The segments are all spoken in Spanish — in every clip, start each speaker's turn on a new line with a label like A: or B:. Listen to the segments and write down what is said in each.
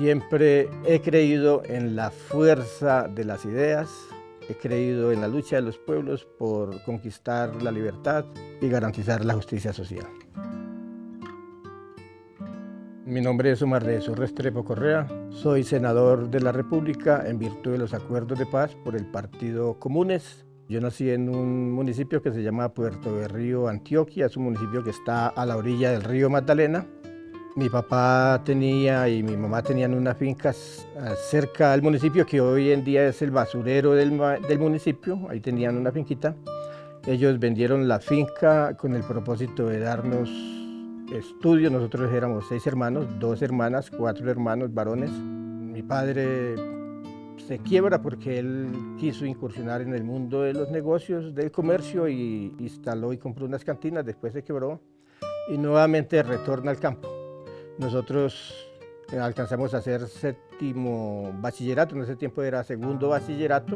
A: Siempre he creído en la fuerza de las ideas, he creído en la lucha de los pueblos por conquistar la libertad y garantizar la justicia social. Mi nombre es Omar de Jesús Restrepo Correa, soy senador de la República en virtud de los acuerdos de paz por el Partido Comunes. Yo nací en un municipio que se llama Puerto Berrío, Antioquia, es un municipio que está a la orilla del río Magdalena. Mi papá tenía y mi mamá tenían unas fincas cerca del municipio, que hoy en día es el basurero del municipio, ahí tenían una finquita. Ellos vendieron la finca con el propósito de darnos estudios. Nosotros éramos 6 hermanos, 2 hermanas, 4 hermanos varones. Mi padre se quiebra porque él quiso incursionar en el mundo de los negocios, del comercio, y instaló y compró unas cantinas, después se quebró y nuevamente retorna al campo. Nosotros alcanzamos a hacer 7º bachillerato, en ese tiempo era 2º bachillerato.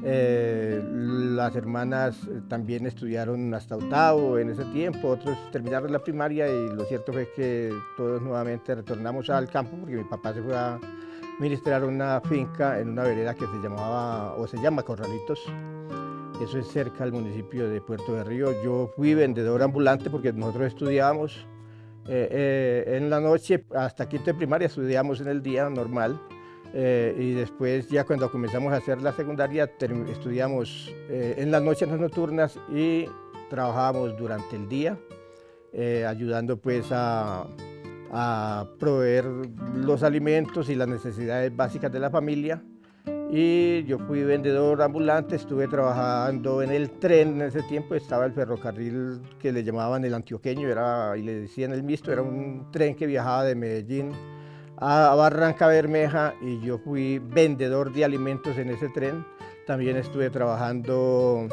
A: Las hermanas también estudiaron hasta 8º en ese tiempo, otros terminaron la primaria, y lo cierto fue que todos nuevamente retornamos al campo porque mi papá se fue a ministrar una finca en una vereda que se llamaba o se llama Corralitos. Eso es cerca del municipio de Puerto Berrío. Yo fui vendedor ambulante porque nosotros estudiábamos en la noche, hasta 5º de primaria estudiamos en el día normal, y después ya cuando comenzamos a hacer la secundaria estudiamos en las noches, en las nocturnas, y trabajábamos durante el día, ayudando pues a proveer los alimentos y las necesidades básicas de la familia. Y yo fui vendedor ambulante, estuve trabajando en el tren. En ese tiempo estaba el ferrocarril que le llamaban el Antioqueño, y le decían el Mixto, era un tren que viajaba de Medellín a Barranca Bermeja, y yo fui vendedor de alimentos en ese tren. También estuve trabajando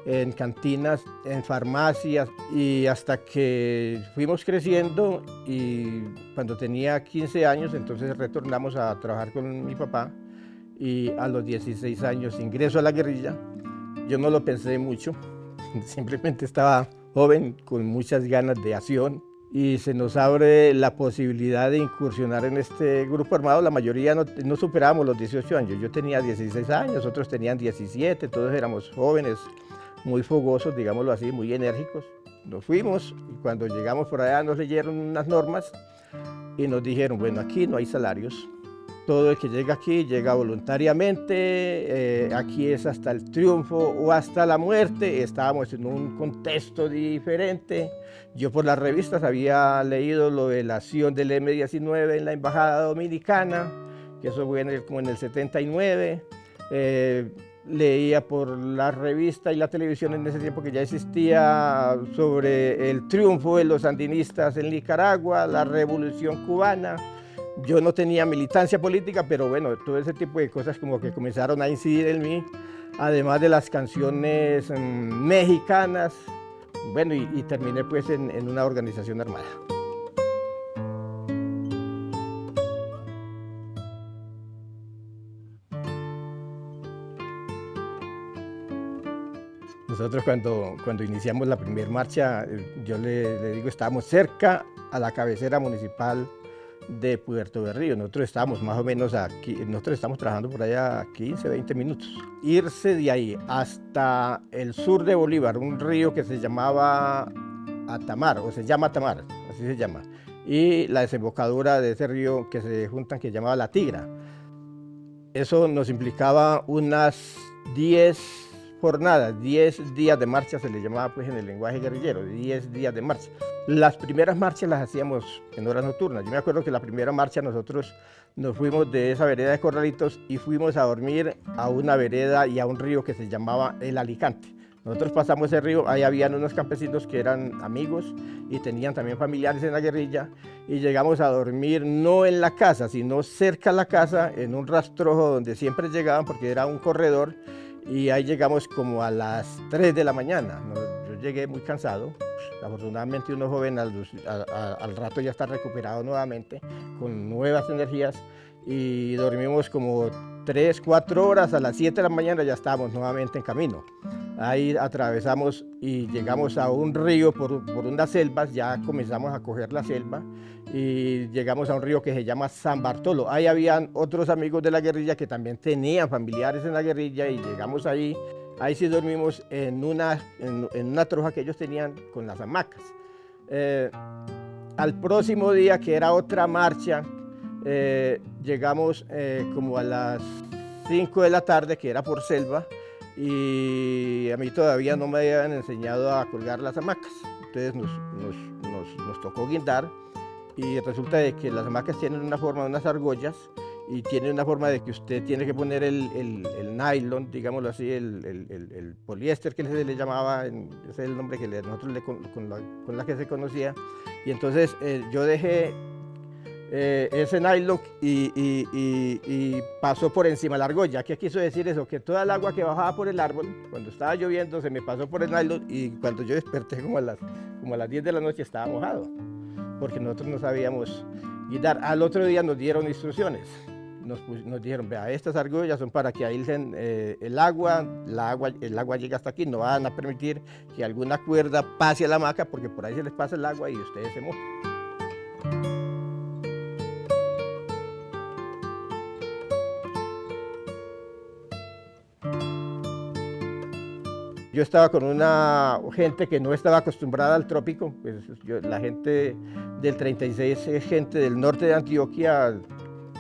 A: en cantinas, en farmacias, y hasta que fuimos creciendo, y cuando tenía 15 años entonces retornamos a trabajar con mi papá, y a los 16 años ingreso a la guerrilla. Yo no lo pensé mucho, simplemente estaba joven con muchas ganas de acción, y se nos abre la posibilidad de incursionar en este grupo armado. La mayoría no superábamos los 18 años, yo tenía 16 años, otros tenían 17, todos éramos jóvenes, muy fogosos, digámoslo así, muy enérgicos. Nos fuimos, y cuando llegamos por allá nos leyeron unas normas y nos dijeron: bueno, aquí no hay salarios, todo el que llega aquí llega voluntariamente, aquí es hasta el triunfo o hasta la muerte. Estábamos en un contexto diferente. Yo por las revistas había leído lo de la acción del M-19 en la Embajada Dominicana, que eso fue como en el 79. Leía por la revista y la televisión en ese tiempo que ya existía sobre el triunfo de los sandinistas en Nicaragua, la revolución cubana. Yo no tenía militancia política, pero bueno, todo ese tipo de cosas como que comenzaron a incidir en mí, además de las canciones mexicanas. Bueno, y terminé pues en una organización armada. Nosotros cuando iniciamos la primera marcha, yo le digo, estábamos cerca a la cabecera municipal de Puerto Berrío. Nosotros estábamos más o menos aquí, nosotros estamos trabajando por allá 15, 20 minutos. Irse de ahí hasta el sur de Bolívar, un río que se llamaba Atamar, o se llama Atamar, así se llama, y la desembocadura de ese río que se juntan, que se llamaba La Tigra. Eso nos implicaba unas 10 jornadas, 10 días de marcha, se le llamaba pues en el lenguaje guerrillero, 10 días de marcha. Las primeras marchas las hacíamos en horas nocturnas. Yo me acuerdo que la primera marcha nosotros nos fuimos de esa vereda de Corralitos y fuimos a dormir a una vereda y a un río que se llamaba el Alicante. Nosotros pasamos ese río, ahí habían unos campesinos que eran amigos y tenían también familiares en la guerrilla, y llegamos a dormir no en la casa, sino cerca a la casa, en un rastrojo donde siempre llegaban porque era un corredor, y ahí llegamos como a las 3 de la mañana. Yo llegué muy cansado. Afortunadamente uno joven al rato ya está recuperado nuevamente, con nuevas energías, y dormimos como 3, 4 horas. A las 7 de la mañana ya estábamos nuevamente en camino. Ahí atravesamos y llegamos a un río por unas selvas, ya comenzamos a coger la selva y llegamos a un río que se llama San Bartolo. Ahí habían otros amigos de la guerrilla que también tenían familiares en la guerrilla y llegamos ahí. Ahí sí dormimos en una troja que ellos tenían con las hamacas. Al próximo día, que era otra marcha, llegamos como a las 5 de la tarde, que era por selva, y a mí todavía no me habían enseñado a colgar las hamacas. Entonces nos tocó guindar y resulta de que las hamacas tienen una forma de unas argollas y tienen una forma de que usted tiene que poner el nylon, digámoslo así, el poliéster que se le llamaba, ese es el nombre que nosotros con la que se conocía. Y entonces yo dejé ese nylon y pasó por encima de la argolla. ¿Qué quiso decir eso? Que toda el agua que bajaba por el árbol, cuando estaba lloviendo, se me pasó por el nylon y cuando yo desperté como a las 10 de la noche estaba mojado, porque nosotros no sabíamos guindar. Al otro día nos dieron instrucciones. Nos dijeron, vea, estas argollas son para que aíslen el agua llega hasta aquí, no van a permitir que alguna cuerda pase a la hamaca porque por ahí se les pasa el agua y ustedes se mojan. Yo estaba con una gente que no estaba acostumbrada al trópico, pues la gente del 36 es gente del norte de Antioquia,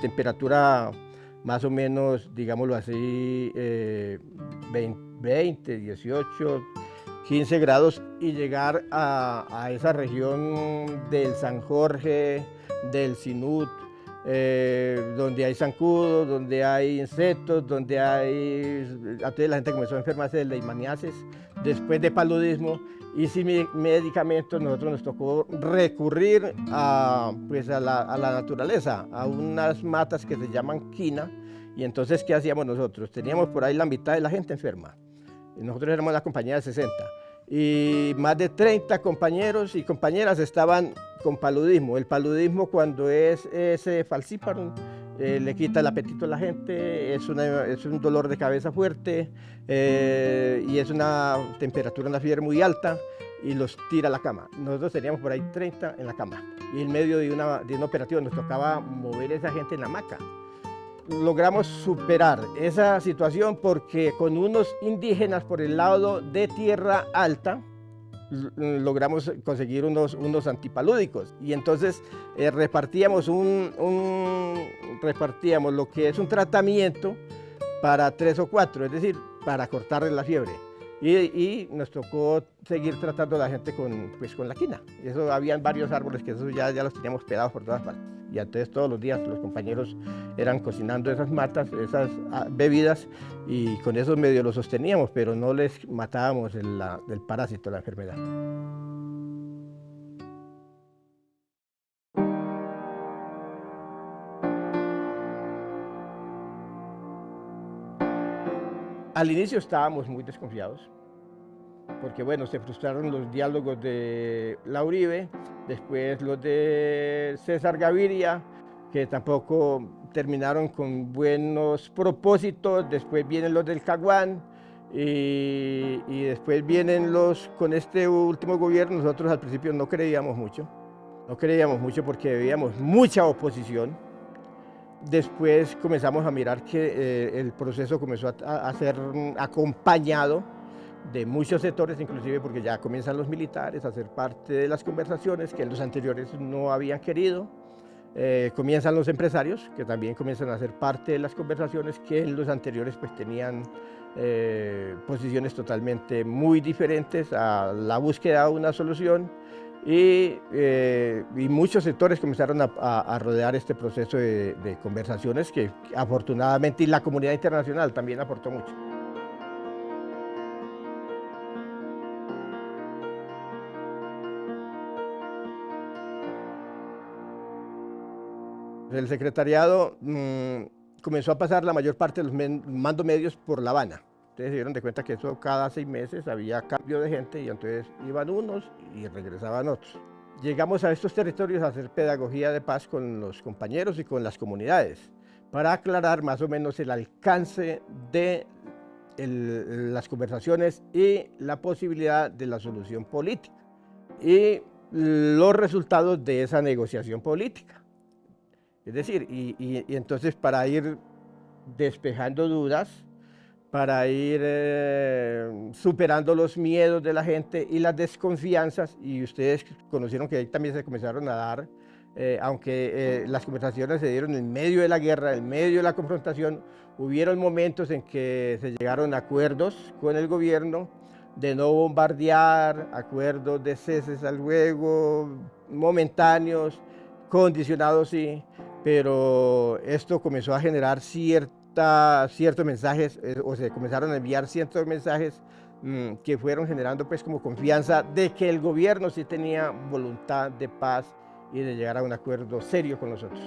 A: temperatura más o menos, digámoslo así, 20, 18, 15 grados, y llegar a esa región del San Jorge, del Sinut, donde hay zancudos, donde hay insectos, donde hay... Entonces la gente comenzó a enfermarse de leishmaniasis, después de paludismo, y sin medicamentos nosotros nos tocó recurrir pues a la naturaleza, a unas matas que se llaman quina. Y entonces, ¿qué hacíamos nosotros? Teníamos por ahí la mitad de la gente enferma. Nosotros éramos la compañía de 60. Y más de 30 compañeros y compañeras estaban con paludismo. El paludismo, cuando es ese falciparum, le quita el apetito a la gente, es un dolor de cabeza fuerte y es una temperatura, una fiebre muy alta y los tira a la cama. Nosotros teníamos por ahí 30 en la cama y en medio de un operativo nos tocaba mover a esa gente en la hamaca. Logramos superar esa situación porque con unos indígenas por el lado de Tierra Alta logramos conseguir unos antipalúdicos y entonces repartíamos lo que es un tratamiento para 3 o 4, es decir, para cortarle la fiebre. Y nos tocó seguir tratando a la gente con la quina. Eso, habían varios árboles que eso ya los teníamos pegados por todas partes. Y entonces todos los días los compañeros eran cocinando esas matas, esas bebidas, y con eso medio los sosteníamos, pero no les matábamos el parásito, la enfermedad. Al inicio estábamos muy desconfiados, porque bueno, se frustraron los diálogos de la Uribe, después los de César Gaviria, que tampoco terminaron con buenos propósitos, después vienen los del Caguán, y después vienen con este último gobierno. Nosotros al principio no creíamos mucho porque veíamos mucha oposición. Después comenzamos a mirar que el proceso comenzó a ser acompañado de muchos sectores, inclusive porque ya comienzan los militares a ser parte de las conversaciones que en los anteriores no habían querido. Comienzan los empresarios, que también comienzan a ser parte de las conversaciones que en los anteriores pues tenían posiciones totalmente muy diferentes a la búsqueda de una solución. Y muchos sectores comenzaron a rodear este proceso de conversaciones que afortunadamente, y la comunidad internacional también aportó mucho. El secretariado comenzó a pasar la mayor parte de los mandos medios por La Habana. Ustedes se dieron de cuenta que eso cada 6 meses había cambio de gente y entonces iban unos y regresaban otros. Llegamos a estos territorios a hacer pedagogía de paz con los compañeros y con las comunidades para aclarar más o menos el alcance de las conversaciones y la posibilidad de la solución política y los resultados de esa negociación política. Es decir, y entonces para ir despejando dudas, para ir superando los miedos de la gente y las desconfianzas, y ustedes conocieron que ahí también se comenzaron a dar, aunque las conversaciones se dieron en medio de la guerra, en medio de la confrontación, hubieron momentos en que se llegaron a acuerdos con el gobierno de no bombardear, acuerdos de ceses al fuego, momentáneos, condicionados sí, pero esto comenzó a generar ciertos mensajes, o se comenzaron a enviar ciertos mensajes que fueron generando pues como confianza de que el gobierno sí tenía voluntad de paz y de llegar a un acuerdo serio con nosotros.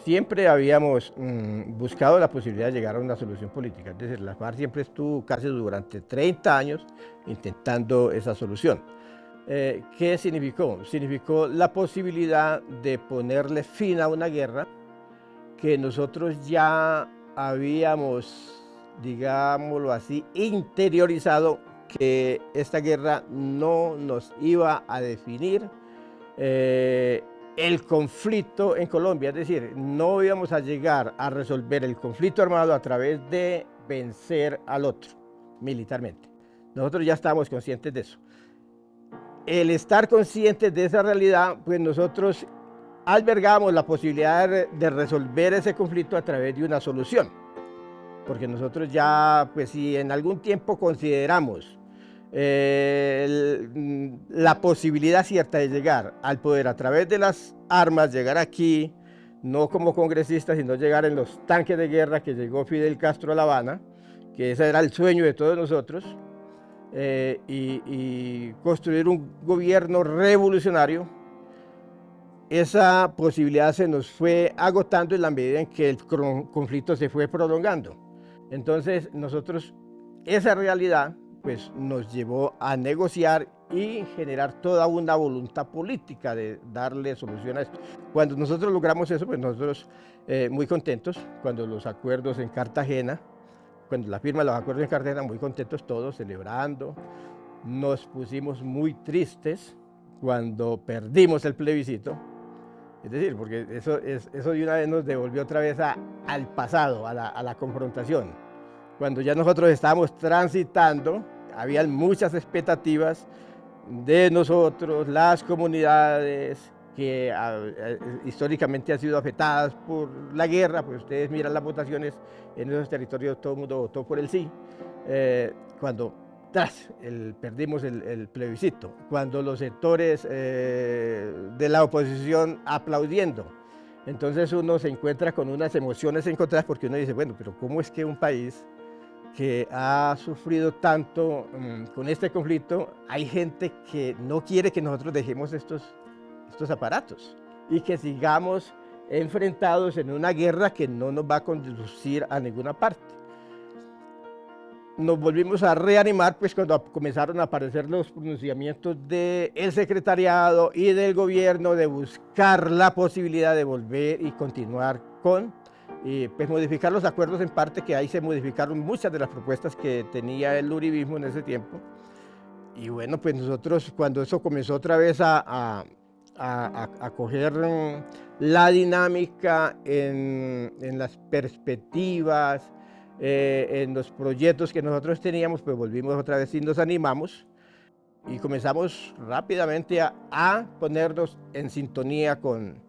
A: Siempre habíamos buscado la posibilidad de llegar a una solución política, es decir, la FARC siempre estuvo casi durante 30 años intentando esa solución. ¿Qué significó? Significó la posibilidad de ponerle fin a una guerra que nosotros ya habíamos, digámoslo así, interiorizado que esta guerra no nos iba a definir el conflicto en Colombia, es decir, no íbamos a llegar a resolver el conflicto armado a través de vencer al otro militarmente. Nosotros ya estábamos conscientes de eso. El estar conscientes de esa realidad, pues nosotros albergamos la posibilidad de resolver ese conflicto a través de una solución. Porque nosotros ya, pues si en algún tiempo consideramos la posibilidad cierta de llegar al poder a través de las armas, llegar aquí, no como congresistas, sino llegar en los tanques de guerra que llegó Fidel Castro a La Habana, que ese era el sueño de todos nosotros, y construir un gobierno revolucionario. Esa posibilidad se nos fue agotando en la medida en que el conflicto se fue prolongando. Entonces nosotros, esa realidad pues nos llevó a negociar y generar toda una voluntad política de darle solución a esto. Cuando nosotros logramos eso, pues nosotros muy contentos, cuando los acuerdos en Cartagena, cuando la firma de los acuerdos en Cartagena, muy contentos todos, celebrando. Nos pusimos muy tristes cuando perdimos el plebiscito. Es decir, porque eso de una vez nos devolvió otra vez al pasado, a la confrontación. Cuando ya nosotros estábamos transitando, habían muchas expectativas de nosotros, las comunidades que históricamente han sido afectadas por la guerra, pues ustedes miran las votaciones en esos territorios, todo el mundo votó por el sí. Cuando perdimos el plebiscito, cuando los sectores de la oposición aplaudiendo. Entonces uno se encuentra con unas emociones encontradas porque uno dice, bueno, pero ¿cómo es que un país que ha sufrido tanto con este conflicto, hay gente que no quiere que nosotros dejemos estos aparatos y que sigamos enfrentados en una guerra que no nos va a conducir a ninguna parte? Nos volvimos a reanimar pues cuando comenzaron a aparecer los pronunciamientos del secretariado y del gobierno de buscar la posibilidad de volver y continuar con, pues modificar los acuerdos en parte, que ahí se modificaron muchas de las propuestas que tenía el uribismo en ese tiempo. Y bueno, pues nosotros cuando eso comenzó otra vez a coger la dinámica en las perspectivas, en los proyectos que nosotros teníamos, pues volvimos otra vez y nos animamos y comenzamos rápidamente a ponernos en sintonía con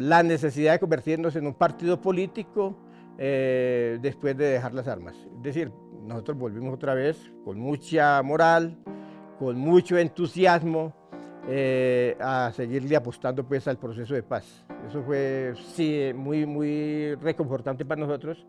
A: la necesidad de convertirnos en un partido político después de dejar las armas. Es decir, nosotros volvimos otra vez con mucha moral, con mucho entusiasmo, a seguirle apostando pues al proceso de paz. Eso fue sí muy reconfortante para nosotros,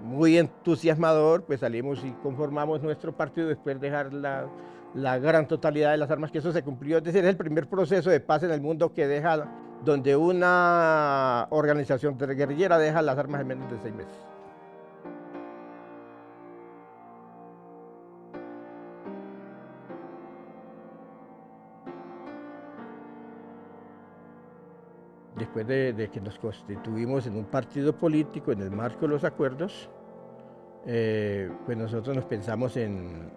A: muy entusiasmador, pues salimos y conformamos nuestro partido después de dejar la gran totalidad de las armas, que eso se cumplió. Es decir, es el primer proceso de paz en el mundo que deja, donde una organización guerrillera deja las armas en menos de 6 meses. después de que nos constituimos en un partido político en el marco de los acuerdos, pues nosotros nos pensamos en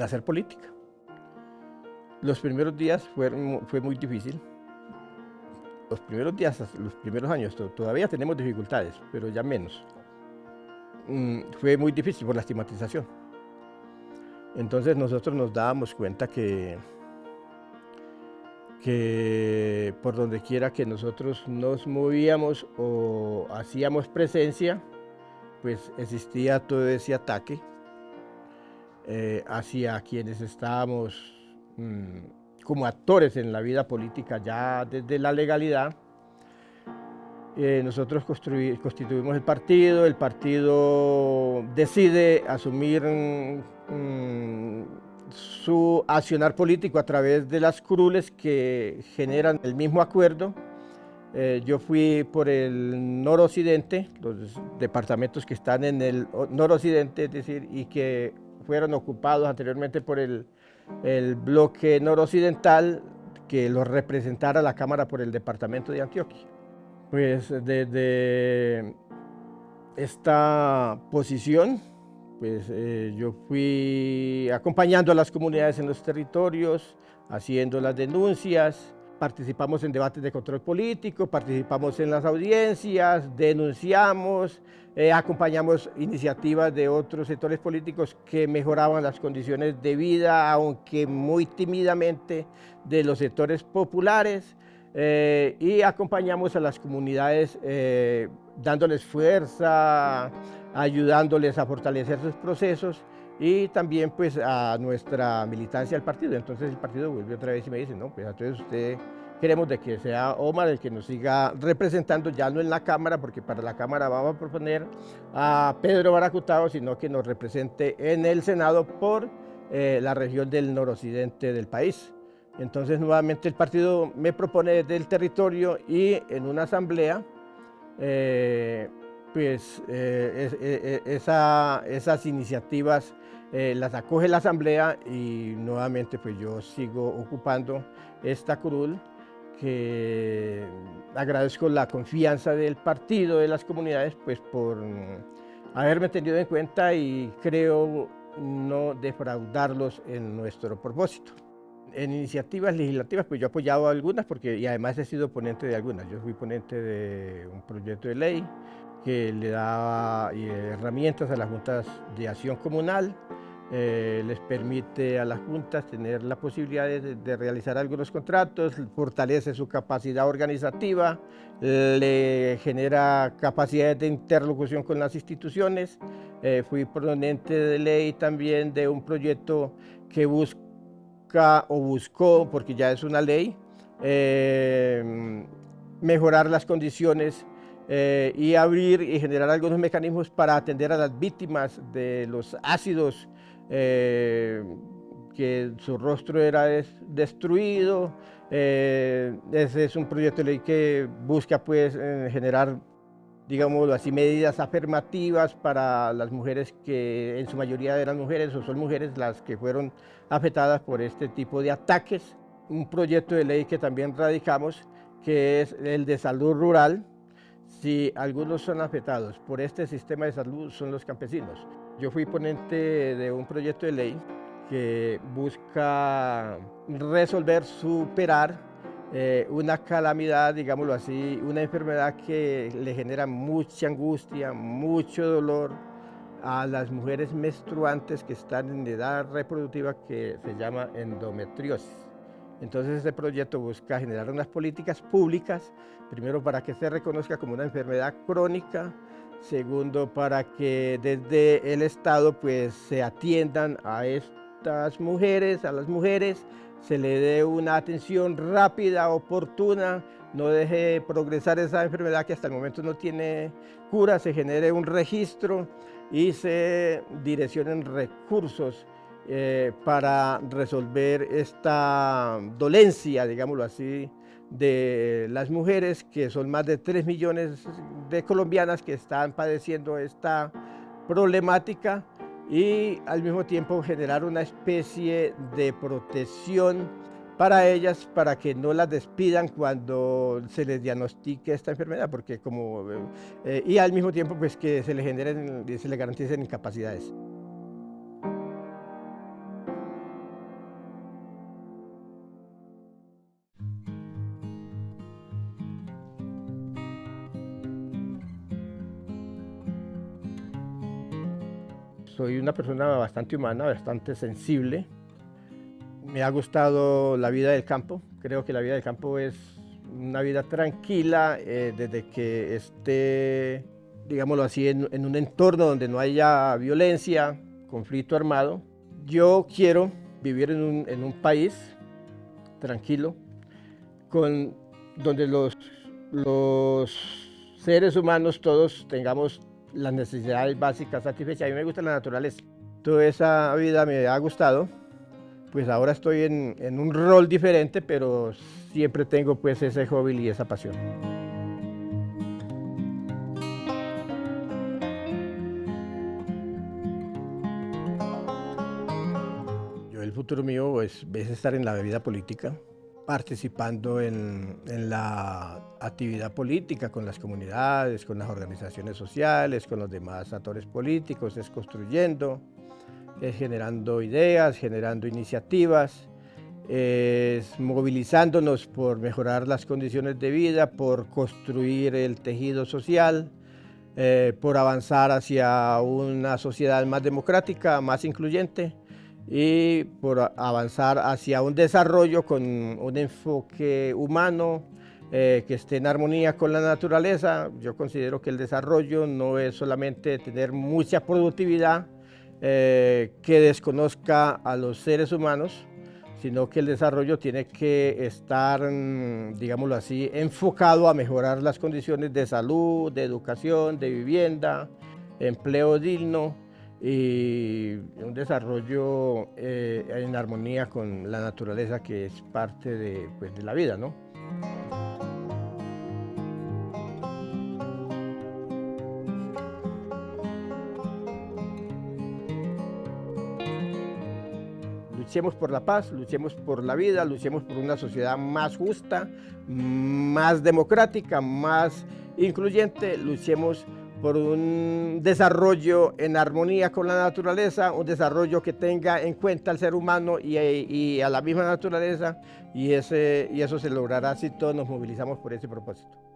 A: hacer política. Los primeros días fue muy difícil. Los primeros días, los primeros años, todavía tenemos dificultades, pero ya menos. Fue muy difícil por la estigmatización. Entonces nosotros nos dábamos cuenta que por donde quiera que nosotros nos movíamos o hacíamos presencia, pues existía todo ese ataque hacia quienes estábamos como actores en la vida política ya desde la legalidad. Nosotros constituimos el partido decide asumir su accionar político a través de las curules que generan el mismo acuerdo. Yo fui por el noroccidente, los departamentos que están en el noroccidente, es decir, y que fueron ocupados anteriormente por el bloque noroccidental, que los representara la Cámara por el departamento de Antioquia. Pues desde esta posición, pues yo fui acompañando a las comunidades en los territorios, haciendo las denuncias, participamos en debates de control político, participamos en las audiencias, denunciamos, acompañamos iniciativas de otros sectores políticos que mejoraban las condiciones de vida, aunque muy tímidamente, de los sectores populares. Y acompañamos a las comunidades dándoles fuerza, ayudándoles a fortalecer sus procesos y también pues a nuestra militancia del partido. Entonces el partido vuelve otra vez y me dice, no, pues entonces usted queremos de que sea Omar el que nos siga representando, ya no en la Cámara, porque para la Cámara vamos a proponer a Pedro Baracutao, sino que nos represente en el Senado por la región del noroccidente del país. Entonces nuevamente el partido me propone desde el territorio y en una asamblea, esas iniciativas las acoge la asamblea y nuevamente pues yo sigo ocupando esta curul, que agradezco la confianza del partido, de las comunidades, pues por haberme tenido en cuenta y creo no defraudarlos en nuestro propósito. En iniciativas legislativas, pues yo he apoyado algunas y además he sido ponente de algunas. Yo fui ponente de un proyecto de ley que le da herramientas a las juntas de acción comunal, les permite a las juntas tener la posibilidad de realizar algunos contratos, fortalece su capacidad organizativa, le genera capacidades de interlocución con las instituciones. Fui ponente de ley también de un proyecto que buscó, porque ya es una ley, mejorar las condiciones y abrir y generar algunos mecanismos para atender a las víctimas de los ácidos, que su rostro era destruido. Ese es un proyecto de ley que busca pues generar, digámoslo así, medidas afirmativas para las mujeres que en su mayoría eran mujeres o son mujeres las que fueron afectadas por este tipo de ataques. Un proyecto de ley que también radicamos, que es el de salud rural. Si algunos son afectados por este sistema de salud, son los campesinos. Yo fui ponente de un proyecto de ley que busca resolver, superar una calamidad, digámoslo así, una enfermedad que le genera mucha angustia, mucho dolor a las mujeres menstruantes que están en edad reproductiva, que se llama endometriosis. Entonces este proyecto busca generar unas políticas públicas, primero para que se reconozca como una enfermedad crónica, segundo para que desde el Estado pues se atiendan a estas mujeres, a las mujeres, se le dé una atención rápida, oportuna, no deje progresar esa enfermedad que hasta el momento no tiene cura, se genere un registro y se direccionen recursos para resolver esta dolencia, digámoslo así, de las mujeres, que son más de 3 millones de colombianas que están padeciendo esta problemática, y al mismo tiempo generar una especie de protección para ellas, para que no las despidan cuando se les diagnostique esta enfermedad, porque y al mismo tiempo pues que se les generen, se les garanticen incapacidades. Soy una persona bastante humana, bastante sensible. Me ha gustado la vida del campo. Creo que la vida del campo es una vida tranquila, desde que esté, digámoslo así, en un entorno donde no haya violencia, conflicto armado. Yo quiero vivir en un país tranquilo, donde los seres humanos todos tengamos las necesidades básicas satisfechas. A mí me gusta la naturaleza. Toda esa vida me ha gustado. Pues ahora estoy en un rol diferente, pero siempre tengo pues ese hobby y esa pasión. El futuro mío es estar en la vida política, participando en la actividad política con las comunidades, con las organizaciones sociales, con los demás actores políticos, es construyendo, es generando ideas, generando iniciativas, es movilizándonos por mejorar las condiciones de vida, por construir el tejido social, por avanzar hacia una sociedad más democrática, más incluyente y por avanzar hacia un desarrollo con un enfoque humano que esté en armonía con la naturaleza. Yo considero que el desarrollo no es solamente tener mucha productividad, que desconozca a los seres humanos, sino que el desarrollo tiene que estar, digámoslo así, enfocado a mejorar las condiciones de salud, de educación, de vivienda, empleo digno y un desarrollo en armonía con la naturaleza, que es parte de la vida, ¿no? Luchemos por la paz, luchemos por la vida, luchemos por una sociedad más justa, más democrática, más incluyente, luchemos por un desarrollo en armonía con la naturaleza, un desarrollo que tenga en cuenta al ser humano y a la misma naturaleza, y eso se logrará si todos nos movilizamos por ese propósito.